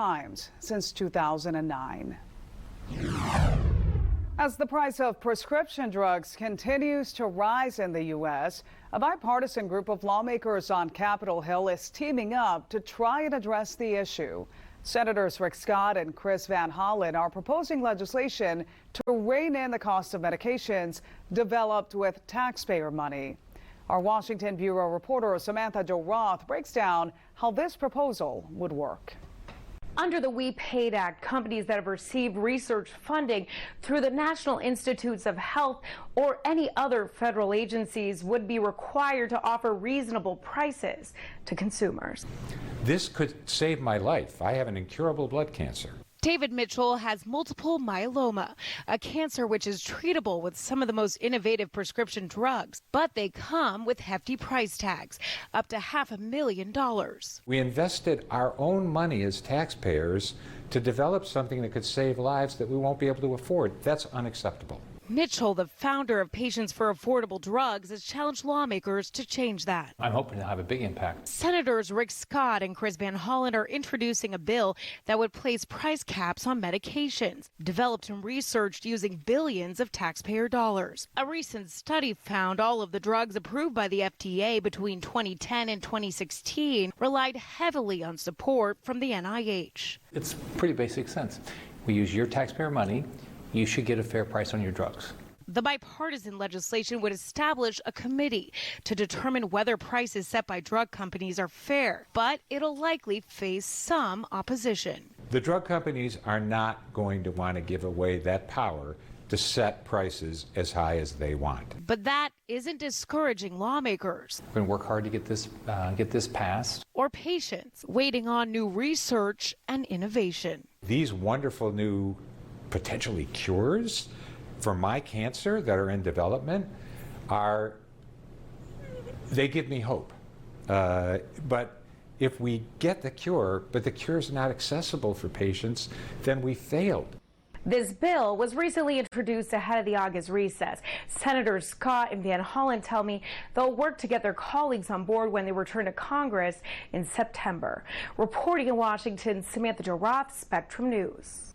times since 2009. As the price of prescription drugs continues to rise in the U.S., a bipartisan group of lawmakers on Capitol Hill is teaming up to try and address the issue. Senators Rick Scott and Chris Van Hollen are proposing legislation to rein in the cost of medications developed with taxpayer money. Our Washington Bureau reporter Samantha-Jo breaks down how this proposal would work. Under the We Paid Act, companies that have received research funding through the National Institutes of Health or any other federal agencies would be required to offer reasonable prices to consumers. This could save my life. I have an incurable blood cancer. David Mitchell has multiple myeloma, a cancer which is treatable with some of the most innovative prescription drugs, but they come with hefty price tags, up to $500,000. We invested our own money as taxpayers to develop something that could save lives that we won't be able to afford. That's unacceptable. Mitchell, the founder of Patients for Affordable Drugs, has challenged lawmakers to change that. I'm hoping to have a big impact. Senators Rick Scott and Chris Van Hollen are introducing a bill that would place price caps on medications, developed and researched using billions of taxpayer dollars. A recent study found all of the drugs approved by the FDA between 2010 and 2016 relied heavily on support from the NIH. It's pretty basic sense. We use your taxpayer money. You should get a fair price on your drugs. The bipartisan legislation would establish a committee to determine whether prices set by drug companies are fair, but it'll likely face some opposition. The drug companies are not going to want to give away that power to set prices as high as they want. But that isn't discouraging lawmakers. We're going to work hard to get this passed. Or patients waiting on new research and innovation. These wonderful new potentially cures for my cancer that are in development they give me hope. But if we get the cure, but the cure is not accessible for patients, then we failed. This bill was recently introduced ahead of the August recess. Senators Scott and Van Hollen tell me they'll work to get their colleagues on board when they return to Congress in September. Reporting in Washington, Samantha-Jo, Spectrum News.